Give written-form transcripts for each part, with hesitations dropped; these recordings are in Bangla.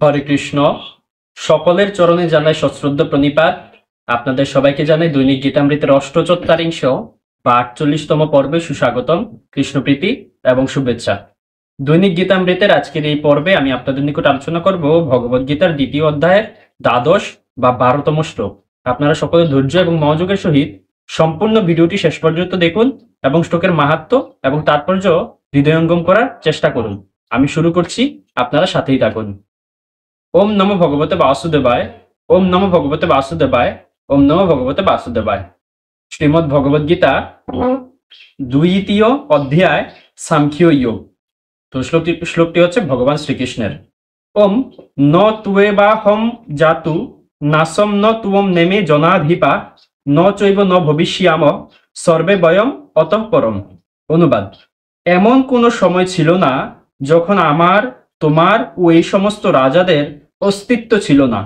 হরে কৃষ্ণ। সকলের চরণে জানাই সশ্রদ্ধ প্রণিপাত। আপনাদের সবাইকে জানাই দৈনিক গীতামৃতের অষ্টচত্বারিংশ বা 48তম পর্বে সুস্বাগতম, কৃষ্ণপ্রীতি এবং শুভেচ্ছা। দৈনিক গীতামৃতের আজকের এই পর্বে আমি আপনাদের নিকট আলোচনা করব ভগবদ গীতার দ্বিতীয় অধ্যায়ের দ্বাদশ বা 12তম শ্লোক। আপনারা সকলে ধৈর্য এবং মনোযোগের সহিত সম্পূর্ণ ভিডিওটি শেষ পর্যন্ত দেখুন এবং শ্লোকের মাহাত্ম্য এবং তাৎপর্য হৃদয়ঙ্গম করার চেষ্টা করুন। আমি শুরু করছি, আপনারা সাথেই থাকুন। ওম নমো ভগবতে বাসুদেবায়, ওম নমো ভগবতে বাসুদেবায়, ওম নমো ভগবতে বাসুদেবায়। শ্রীমদ্ ভগবদ গীতা দ্বিতীয় অধ্যায় সাংখ্য যোগ। তো শ্লোকটি হচ্ছে ভগবান শ্রীকৃষ্ণের। ওম ন তুয়েবাহম জাতু নাসম ন তুম নেমে জনাধিপা ন চৈব ন ভবিষ্যাম সর্বে বয়ম অতঃ পরম। অনুবাদ: এমন কোনো সময় ছিল না যখন আমার, তোমার ও এই সমস্ত রাজাদের অস্তিত্ব ছিল না,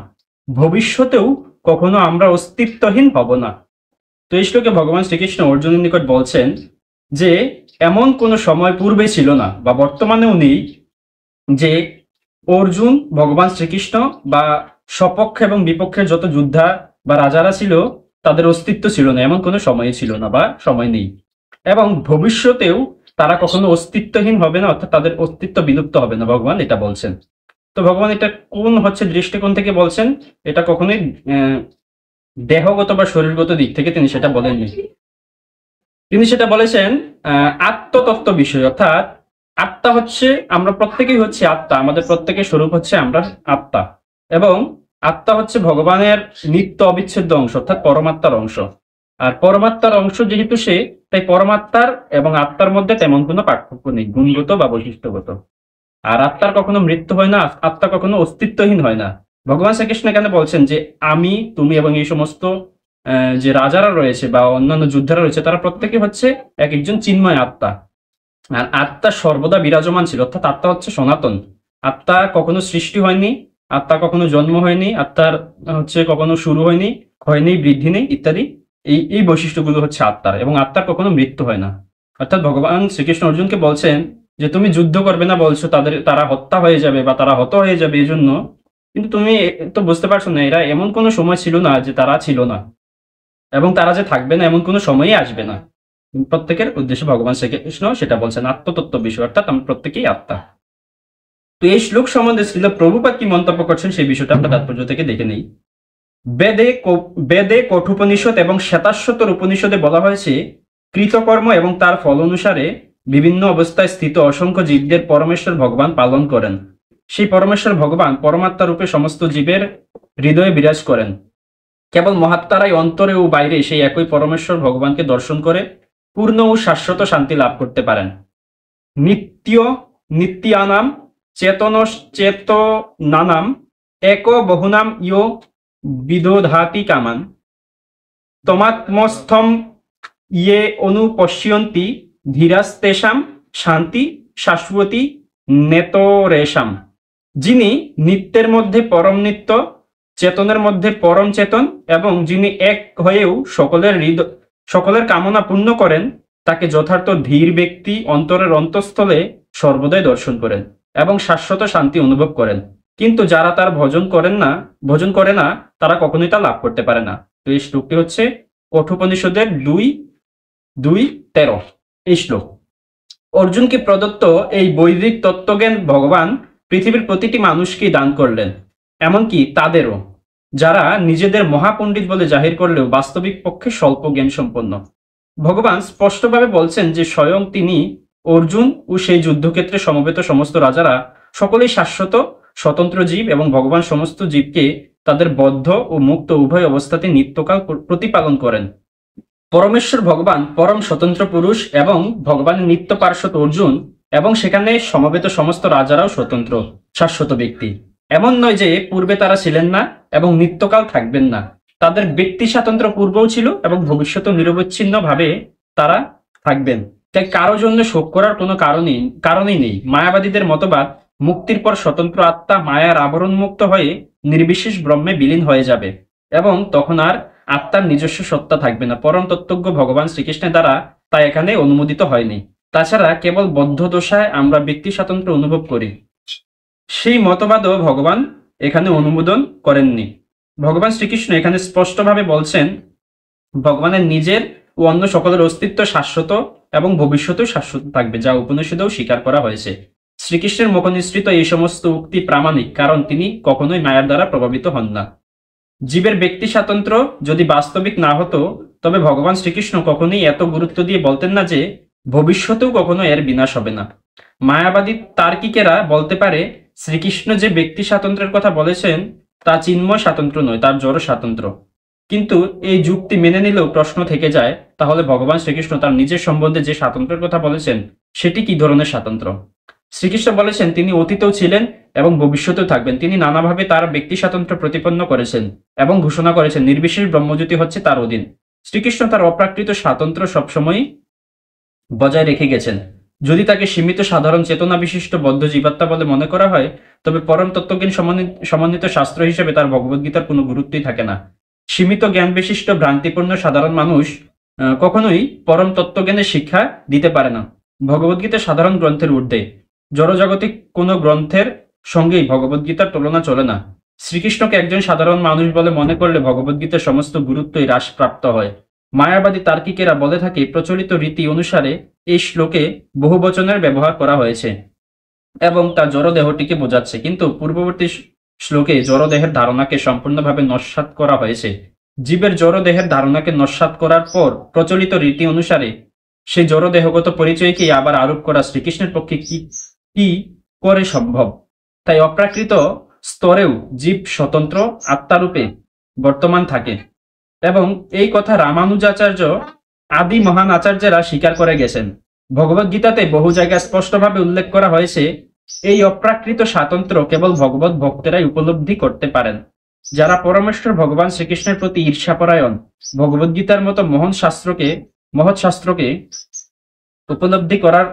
ভবিষ্যতেও কখনো আমরা অস্তিত্বহীন হব না। তো এই শ্লোকে ভগবান শ্রীকৃষ্ণ অর্জুনের নিকট বলছেন যে এমন কোনো সময় পূর্বে ছিল না বা বর্তমানেও নেই যে অর্জুন, ভগবান শ্রীকৃষ্ণ বা সপক্ষ এবং বিপক্ষের যত যোদ্ধা বা রাজারা ছিল তাদের অস্তিত্ব ছিল না, এমন কোনো সময় ছিল না বা সময় নেই, এবং ভবিষ্যতেও তারা কখনো অস্তিত্বহীন হবে না, অর্থাৎ তাদের অস্তিত্ব বিলুপ্ত হবে না, ভগবান এটা বলছেন। তো ভগবান এটা কোন দৃষ্টিকোণ থেকে বলছেন? এটা কখনোই দেহগত বা শরীরগত দিক থেকে তিনি সেটা বলেননি। তিনি সেটা বলেছেন আত্মতত্ত্ব বিষয়, অর্থাৎ আত্মা হচ্ছে, আমরা প্রত্যেকেই হচ্ছে আত্মা, আমাদের প্রত্যেকের স্বরূপ হচ্ছে আমরা আত্মা, এবং আত্মা হচ্ছে ভগবানের নিত্য অবিচ্ছেদ্য অংশ, অর্থাৎ পরমাত্মার অংশ। আর পরমাত্মার অংশ যেহেতু সে, তাই পরমাত্মার এবং আত্মার মধ্যে তেমন কোনো পার্থক্য নেই, গুণগত বা বৈশিষ্ট্যগত। আর আত্মার কখনো মৃত্যু হয় না, আত্মা কখনো অস্তিত্বহীন হয় না। ভগবান শ্রীকৃষ্ণ এখানে বলছেন যে আমি, তুমি এবং এই সমস্ত যে রাজারা রয়েছে বা অন্যান্য যোদ্ধারা রয়েছে, তারা প্রত্যেকে হচ্ছে এক একজন চিন্ময় আত্মা। আর আত্মা সর্বদা বিরাজমান ছিল, অর্থাৎ আত্মা হচ্ছে সনাতন। আত্মা কখনো সৃষ্টি হয়নি, আত্মা কখনো জন্ম হয়নি, আত্মার হচ্ছে কখনো শুরু হয়নি, ক্ষয় নেই, বৃদ্ধি নেই ইত্যাদি। এই বৈশিষ্ট্যগুলো হচ্ছে আত্মার, এবং আত্মার কখনো মৃত্যু হয় না। অর্থাৎ ভগবান শ্রীকৃষ্ণ অর্জুনকে বলছেন যে তুমি যুদ্ধ করবে না, বলছো তারা হত্যা হয়ে যাবে বা তারা হত হয়ে যাবে এই জন্য, কিন্তু তুমি তো বুঝতে পারছো না এরা এমন কোনো সময় ছিল না যে তারা ছিল না, এবং তারা যে থাকবে না এমন কোনো সময়ই আসবে না। প্রত্যেকের উদ্দেশ্যে ভগবান শ্রীকৃষ্ণ সেটা বলছেন, আত্মতত্ত্ব বিষয়, অর্থাৎ আমরা প্রত্যেকেই আত্মা। তো এই শ্লোক সম্বন্ধে শ্রীল প্রভুপাদ কি মন্তব্য করছেন সেই বিষয়টা আমরা তাৎপর্য থেকে দেখে নেই। বেদে কঠোপনিষদ এবং শ্বেতাশ্বতর উপনিষদে বলা হয়েছে কৃতকর্ম এবং তার ফল অনুসারে বিভিন্ন অবস্থায় স্থিত অসংখ্য জীবদের পরমেশ্বর ভগবান পালন করেন। সেই পরমেশ্বর ভগবান পরমাত্মা রূপে সমস্ত জীবের হৃদয়ে বিরাজ করেন। কেবল মহাত্মারাই অন্তরে ও বাইরে সেই একই পরমেশ্বর ভগবানকে দর্শন করে পূর্ণ ও শাশ্বত শান্তি লাভ করতে পারেন। নিত্যানাম চেতনানাম এক বহুনাম ইয় বিদধাতি কামান তমাত্মস্থম ইয়ে অনুপশ্যন্তি ধীরাস্তেষাম শান্তি শাশ্বতী নেতরেশাম। যিনি নিত্যের মধ্যে পরম নিত্য, চেতনের মধ্যে পরম চেতন, এবং যিনি এক হয়েও সকলের কামনা পূর্ণ করেন, তাকে যথার্থ ধীর ব্যক্তি অন্তরের অন্তঃস্থলে সর্বদাই দর্শন করেন এবং শাশ্বত শান্তি অনুভব করেন। কিন্তু যারা তার ভজন করে না তারা কখনোই তা লাভ করতে পারে না। তো এই শ্লোকটি হচ্ছে কঠোপনিষদের 2:13 এই শ্লোক। অর্জুনকে প্রদত্ত এই বৈদিক তত্ত্বজ্ঞান ভগবান পৃথিবীর প্রতিটি মানুষকেই দান করলেন, এমনকি তাদেরও যারা নিজেদের মহাপণ্ডিত বলে জাহির করলেও বাস্তবিক পক্ষে স্বল্প জ্ঞান সম্পন্ন। ভগবান স্পষ্টভাবে বলছেন যে স্বয়ং তিনি, অর্জুন ও সেই যুদ্ধক্ষেত্রে সমবেত সমস্ত রাজারা সকলেই শাশ্বত স্বতন্ত্র জীব, এবং ভগবান সমস্ত জীবকে তাদের বদ্ধ ও মুক্ত উভয় অবস্থাতে নিত্যকাল প্রতিপালন করেন। পরমেশ্বর ভগবান পরম স্বতন্ত্র পুরুষ এবং ভগবানের নিত্য পার্শ্বদ অর্জুন এবং সেখানে সমবেত সমস্ত রাজারাও স্বতন্ত্র শাশ্বত ব্যক্তি। এমন নয় যে পূর্বে তারা ছিলেন না এবং নিত্যকাল থাকবেন না। তাদের ব্যক্তি স্বাতন্ত্র্য পূর্বেও ছিল এবং ভবিষ্যতেও নিরবচ্ছিন্ন ভাবে তারা থাকবেন। তাই কারো জন্য শোক করার কোনো কারণই নেই। মায়াবাদীদের মতবাদ মুক্তির পর স্বতন্ত্র আত্মা মায়ার আবরণ মুক্ত হয়ে নির্বিশেষ ব্রহ্মে বিলীন হয়ে যাবে এবং তখন আর আত্মার নিজস্ব সত্তা থাকবে না। পরম তত্ত্বজ্ঞ ভগবান শ্রীকৃষ্ণের দ্বারা তা এখানে অনুমোদিত হয়নি। তাছাড়া কেবল বদ্ধ দশায় আমরা ব্যক্তি স্বাতন্ত্র্য অনুভব করি, সেই মতবাদও ভগবান এখানে অনুমোদন করেননি। ভগবান শ্রীকৃষ্ণ এখানে স্পষ্টভাবে বলছেন ভগবানের নিজের ও অন্য সকলের অস্তিত্ব শাশ্বত এবং ভবিষ্যতেও শাশ্বত থাকবে, যা উপনিষদেও স্বীকার করা হয়েছে। শ্রীকৃষ্ণের মুখ নিঃসৃত এই সমস্ত উক্তি প্রামাণিক, কারণ তিনি কখনোই মায়ার দ্বারা প্রভাবিত হন না। জীবের ব্যক্তি স্বাতন্ত্র্য যদি বাস্তবিক না হতো, তবে ভগবান শ্রীকৃষ্ণ কখনোই এত গুরুত্ব দিয়ে বলতেন না যে ভবিষ্যতেও কখনো এর বিনাশ হবে না। মায়াবাদী তার্কিকেরা বলতে পারে শ্রীকৃষ্ণ যে ব্যক্তি স্বাতন্ত্র্যের কথা বলেছেন তা চিন্ময় স্বাতন্ত্র্য নয়, তার জড় স্বাতন্ত্র্য। কিন্তু এই যুক্তি মেনে নিলেও প্রশ্ন থেকে যায়, তাহলে ভগবান শ্রীকৃষ্ণ তার নিজের সম্বন্ধে যে স্বাতন্ত্র্যের কথা বলেছেন সেটি কি ধরনের স্বাতন্ত্র্য? শ্রীকৃষ্ণ বলেছেন তিনি অতীতেও ছিলেন এবং ভবিষ্যতেও থাকবেন। তিনি নানাভাবে তার ব্যক্তি স্বাতন্ত্র্য প্রতিপন্ন করেছেন এবং ঘোষণা করেছেন নির্বিশেষ ব্রহ্মজ্যোতি হচ্ছে তার অধীন। শ্রীকৃষ্ণ তার অপ্রাকৃত স্বাতন্ত্র্য সবসময়ই বজায় রেখে গেছেন। যদি তাকে সীমিত সাধারণ চেতনা বিশিষ্ট বদ্ধ জীবাত্মা বলে মনে করা হয়, তবে পরম তত্ত্বজ্ঞান সমন্বিত শাস্ত্র হিসেবে তার ভগবদ্গীতার কোনো গুরুত্বই থাকে না। সীমিত জ্ঞান বিশিষ্ট ভ্রান্তিপূর্ণ সাধারণ মানুষ কখনোই পরম তত্ত্বজ্ঞানের শিক্ষা দিতে পারে না। ভগবদ্গীতা সাধারণ গ্রন্থের ঊর্ধ্বে, জড়জাগতিক কোনো গ্রন্থের সঙ্গেই ভগবদ্গীতার তুলনা চলে না। শ্রীকৃষ্ণকে একজন সাধারণ মানুষ বলে মনে করলে ভগবদ্গীতার সমস্ত গুরুত্বই হ্রাসপ্রাপ্ত হয়। মায়াবাদী তার্কিকেরা বলে থাকে প্রচলিত রীতি অনুসারে এই শ্লোকে বহু বচনের ব্যবহার করা হয়েছে এবং তা জড়দেহটিকে বোঝাচ্ছে, কিন্তু পূর্ববর্তী শ্লোকে জড়দেহের ধারণাকে সম্পূর্ণভাবে নস্যাৎ করা হয়েছে। জীবের জড়দেহের ধারণাকে নস্যাৎ করার পর প্রচলিত রীতি অনুসারে সেই জড়দেহগত পরিচয়কে আবার আরোপ করা শ্রীকৃষ্ণের পক্ষে কি করে সম্ভব? তাই অপ্রাকৃত স্তরেও জীব স্বতন্ত্র আত্মারূপে বর্তমান থাকে এবং এই কথা রামানুজাচার্য আদি মহান আচার্যেরা স্বীকার করে গেছেন। ভগবদ্গীতাতে বহু জায়গায় স্পষ্টভাবে উল্লেখ করা হয়েছে এই অপ্রাকৃত স্বাতন্ত্র্য কেবল ভগবত ভক্তেরাই উপলব্ধি করতে পারেন। যারা পরমেশ্বর ভগবান শ্রীকৃষ্ণের প্রতি ঈর্ষাপরায়ণ, ভগবদ্গীতার মতো মহৎ শাস্ত্রকে উপলব্ধি করার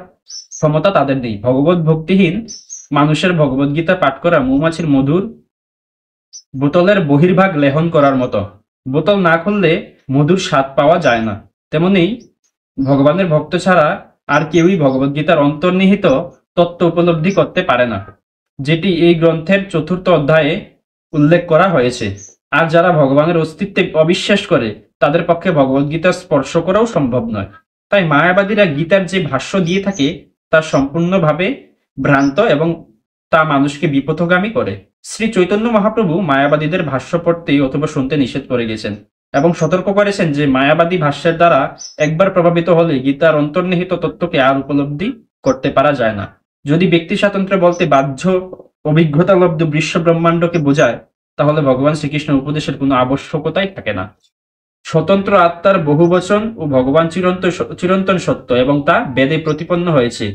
ক্ষমতা তাদের নেই। ভগবত ভক্তিহীন মানুষের ভগবদ্গীতা পাঠ করা মৌমাছির মধুর বোতলের বহির্ভাগ লেহন করার মতো। বোতল না খুললে মধুর স্বাদ পাওয়া যায় না। তেমনি ভগবানের ভক্ত ছাড়া আর কেউই ভগবদ্গীতার অন্তর্নিহিত তত্ত্ব উপলব্ধি করতে পারে না, যেটি এই গ্রন্থের 4র্থ অধ্যায়ে উল্লেখ করা হয়েছে। আর যারা ভগবানের অস্তিত্বে অবিশ্বাস করে তাদের পক্ষে ভগবদ্গীতা স্পর্শ করাও সম্ভব নয়। তাই মায়াবাদীরা গীতার যে ভাষ্য দিয়ে থাকে তা সম্পূর্ণভাবে ভ্রান্ত এবং তা মানুষকে বিপথগামী করে। শ্রী চৈতন্য মহাপ্রভু মায়াবাদীদের ভাষ্য পড়তে অথবা শুনতে নিষেধ করে গেছেন এবং সতর্ক করেছেন যে মায়াবাদী ভাষ্যের দ্বারা একবার প্রভাবিত হলে গীতার অন্তর্নিহিত তত্ত্বকে আর উপলব্ধি করতে পারা যায় না। যদি ব্যক্তি স্বাতন্ত্র্য বলতে বাহ্য অভিজ্ঞতালব্ধ বিশ্ব ব্রহ্মাণ্ডকে বোঝায়, তাহলে ভগবান শ্রীকৃষ্ণ উপদেশের কোনো আবশ্যকতাই থাকে না। স্বতন্ত্র আত্মার বহুবচন ও ভগবান চিরন্তন সত্য এবং তা বেদে প্রতিপন্ন হয়েছে,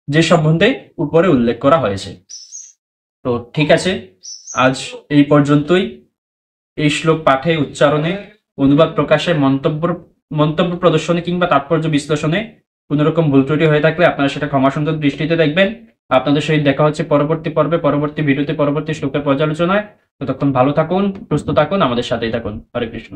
যে সম্বন্ধে উপরে উল্লেখ করা হয়েছে। তো ঠিক আছে, আজ এই পর্যন্তই। এই শ্লোক পাঠে, উচ্চারণে, অনুবাদ প্রকাশে, মন্তব্য প্রদর্শনে কিংবা তাৎপর্য বিশ্লেষণে কোন রকম ভুল ত্রুটি হয়ে থাকলে আপনারা সেটা ক্ষমাসুন্দর দৃষ্টিতে দেখবেন। আপনাদের সহিত দেখা হচ্ছে পরবর্তী পর্বে, পরবর্তী ভিডিওতে, পরবর্তী শ্লোকের পর্যালোচনায়। ততক্ষণ ভালো থাকুন, সুস্থ থাকুন, আমাদের সাথেই থাকুন। হরে কৃষ্ণ।